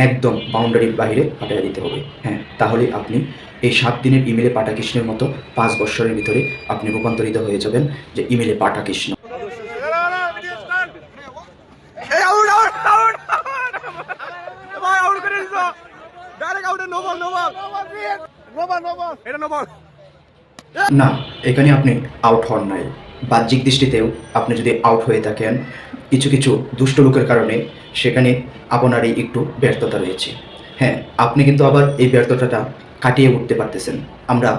একদম বাউন্ডারির বাইরে পাঠিয়ে দিতে হবে। হ্যাঁ, তাহলে আপনি এই 7 দিনের ইমেলে পাঠাকৃষ্ণের মতো 5 বৎসরের ভিতরে আপনি রূপান্তরিত হয়ে যাবেন যে ইমেলে পাঠাকৃষ্ণ। না, এখানে আপনি আউট হন নাই। বাহ্যিক দৃষ্টিতেও আপনি যদি আউট হয়ে থাকেন, কিছু কিছু দুষ্ট লোকের কারণে সেখানে আপনারই একটু ব্যর্থতা রয়েছে। হ্যাঁ, আপনি কিন্তু আবার এই ব্যর্থতাটা কাটিয়ে উঠতে পারতেছেন। আমরা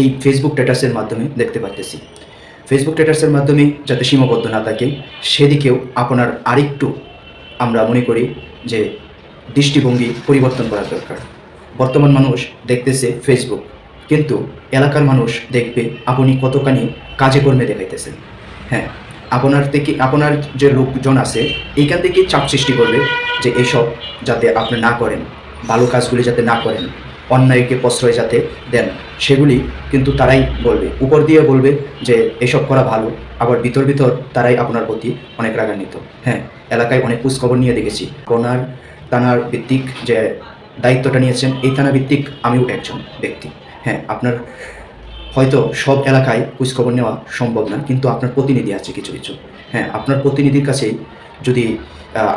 এই ফেসবুক স্ট্যাটাসের মাধ্যমে দেখতে পারতেছি। ফেসবুক স্ট্যাটাসের মাধ্যমে যাতে সীমাবদ্ধ না থাকে, সেদিকেও আপনার আরেকটু আমরা মনে করি যে দৃষ্টিভঙ্গি পরিবর্তন করা দরকার। বর্তমান মানুষ দেখতেছে ফেসবুক, কিন্তু এলাকার মানুষ দেখবে আপনি কতখানি কাজে কর্মে দেখাইতেছেন। হ্যাঁ, আপনার যে লোকজন আছে এইখান থেকে চাপ সৃষ্টি করবে যে এইসব যাতে আপনি না করেন, ভালো কাজগুলি যাতে না করেন, অন্যায়কে প্রশ্রয় যাতে দেন, সেগুলি কিন্তু তারাই বলবে, উপর দিয়ে বলবে যে এসব করা ভালো, আবার ভিতর ভিতর তারাই আপনার প্রতি অনেক রাগান্বিত। হ্যাঁ, এলাকায় অনেক খোঁজখবর নিয়ে দেখেছি। আপনার থানার ভিত্তিক যে দায়িত্বটা নিয়েছেন, এই থানা ভিত্তিক আমিও একজন ব্যক্তি। হ্যাঁ, আপনার হয়তো সব এলাকায় খোঁজখবর নেওয়া সম্ভব না, কিন্তু আপনার প্রতিনিধি আছে কিছু কিছু। হ্যাঁ, আপনার প্রতিনিধির কাছেই যদি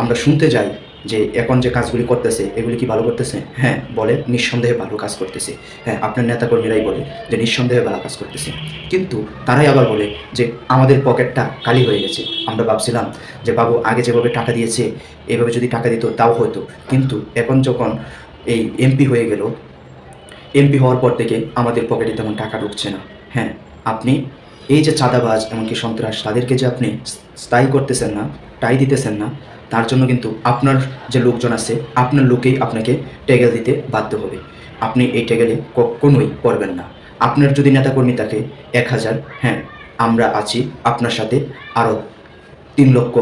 আমরা শুনতে যাই যে এখন যে কাজগুলি করতেছে এগুলি কি ভালো করতেছে, হ্যাঁ বলে নিঃসন্দেহে ভালো কাজ করতেছে। হ্যাঁ, আপনার নেতাকর্মীরাই বলে যে নিঃসন্দেহে ভালো কাজ করতেছে, কিন্তু তারাই আবার বলে যে আমাদের পকেটটা খালি হয়ে গেছে। আমরা ভাবছিলাম যে বাবু আগে যেভাবে টাকা দিয়েছে এভাবে যদি টাকা দিত তাও হয়তো, কিন্তু এখন যখন এই এমপি হয়ে গেল, এমপি হওয়ার পর থেকে আমাদের পকেটে তেমন টাকা ঢুকছে না। হ্যাঁ, আপনি এই যে চাঁদাবাজ এমনকি সন্ত্রাস, তাদেরকে যে আপনি স্থায়ী করতেছেন না, টাই দিতেছেন না, তার জন্য কিন্তু আপনার যে লোকজন আছে আপনার লোকেই আপনাকে ট্যাগেল দিতে বাধ্য হবে। আপনি এই ট্যাগেলে কখনোই পড়বেন না। আপনার যদি নেতাকর্মী থাকে 1000, হ্যাঁ আমরা আছি আপনার সাথে আরও 3 লক্ষ,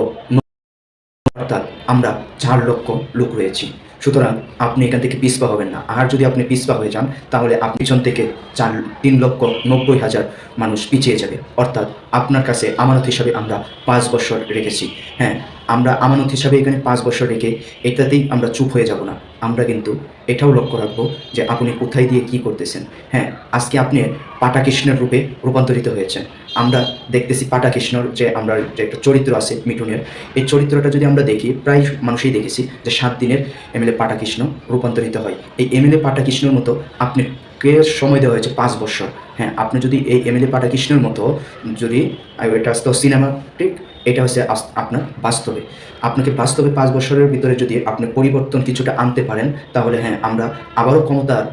অর্থাৎ আমরা 4 লক্ষ লোক রয়েছি। সুতরাং আপনি এখান থেকে পিছপা হবেন না। আর যদি আপনি পিছপা হয়ে যান তাহলে আপনি পিছন থেকে 3,90,000 মানুষ পিছিয়ে যাবে। অর্থাৎ আপনার কাছে আমানত হিসাবে আমরা 5 বছর রেখেছি। হ্যাঁ, আমরা আমানত হিসাবে এখানে 5 বছর রেখে এটাতেই আমরা চুপ হয়ে যাব না। আমরা কিন্তু এটাও লক্ষ্য রাখবো যে আপনি কোথায় দিয়ে কি করতেছেন। হ্যাঁ, আজকে আপনি পাটাকৃষ্ণের রূপে রূপান্তরিত হয়েছেন। আমরা দেখতেছি পাটাকৃষ্ণর যে আমরা যে একটা চরিত্র আছে মিঠুনের, এই চরিত্রটা যদি আমরা দেখি, প্রায় মানুষই দেখেছি যে 7 দিনের এমএলএ পাটাকৃষ্ণ রূপান্তরিত হয়। এই এমএলএ পাটাকৃষ্ণর মতো আপনি সময় দেওয়া হয়েছে 5 বছর। হ্যাঁ, আপনি যদি এই এমএলএ পাটাকৃষ্ণের মতো যদি এটা তো সিনেমাটিক, এটা হচ্ছে আপনার বাস্তবে, আপনাকে বাস্তবে 5 বছরের ভিতরে যদি আপনি পরিবর্তন কিছুটা আনতে পারেন, তাহলে হ্যাঁ আমরা আবারও ক্ষমতার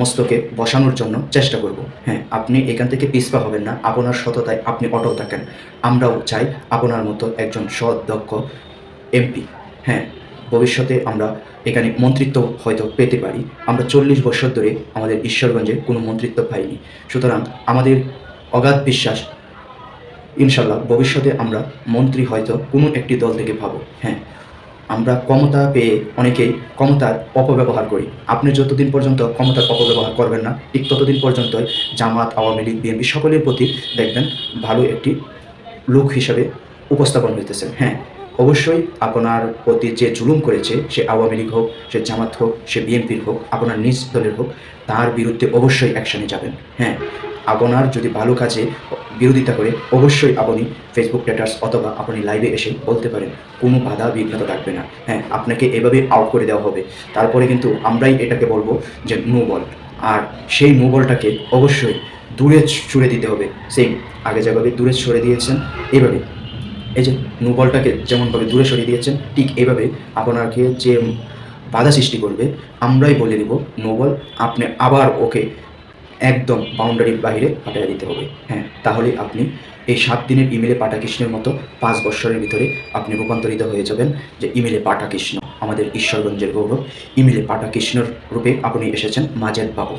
মস্তকে বসানোর জন্য চেষ্টা করব। হ্যাঁ, আপনি এখান থেকে পিছপা হবেন না, আপনার সততায় আপনি অটল থাকেন। আমরাও চাই আপনার মতো একজন সৎ দক্ষ এমপি। হ্যাঁ, ভবিষ্যতে আমরা এখানে মন্ত্রিত্ব হয়তো পেতে পারি। আমরা 40 বছর ধরে আমাদের ঈশ্বরগঞ্জে কোনো মন্ত্রিত্ব পাইনি। সুতরাং আমাদের অগাধ বিশ্বাস ইনশাল্লাহ ভবিষ্যতে আমরা মন্ত্রী হয়তো কোনো একটি দল থেকে পাবো। হ্যাঁ, আমরা ক্ষমতা পেয়ে অনেকেই ক্ষমতার অপব্যবহার করি। আপনি যতদিন পর্যন্ত ক্ষমতার অপব্যবহার করবেন না, ঠিক ততদিন পর্যন্তই জামাত, আওয়ামী লীগ, বিএনপি সকলের প্রতি দেখবেন ভালো একটি লোক হিসাবে উপস্থাপন হইতেছে। হ্যাঁ, অবশ্যই আপনার প্রতি যে জুলুম করেছে, সে আওয়ামী লীগ হোক, সে জামাত হোক, সে বিএনপির হোক, আপনার নিজ দলের হোক, তার বিরুদ্ধে অবশ্যই অ্যাকশনে যাবেন। হ্যাঁ, আপনার যদি ভালো কাজে বিরোধিতা করে অবশ্যই আপনি ফেসবুক স্ট্যাটাস অথবা আপনি লাইভে এসে বলতে পারেন, কোনো বাধা বিঘ্নতা থাকবে না। হ্যাঁ, আপনাকে এভাবে আউট করে দেওয়া হবে, তারপরে কিন্তু আমরাই এটাকে বলবো যে নো বল। আর সেই নো বলটাকে অবশ্যই দূরে ছুড়ে দিতে হবে, সেই আগে যেভাবে দূরে সরে দিয়েছেন এভাবে, এই যে নো বলটাকে যেমনভাবে দূরে সরিয়ে দিয়েছেন, ঠিক এভাবে আপনাকে যে বাধা সৃষ্টি করবে আমরাই বলে দিব নো বল, আপনি আবার ওকে একদম বাউন্ডারির বাইরে পাঠিয়ে দিতে হবে। হ্যাঁ, তাহলে আপনি এই 7 দিনের ইমেলে পাটাকৃষ্ণের মতো 5 বছরের ভিতরে আপনি রূপান্তরিত হয়ে যাবেন যে ইমেলে পাটাকৃষ্ণ, আমাদের ঈশ্বরগঞ্জের গৌরব। ইমেলে পাটাকৃষ্ণর রূপে আপনি এসেছেন মাজেদ বাবু।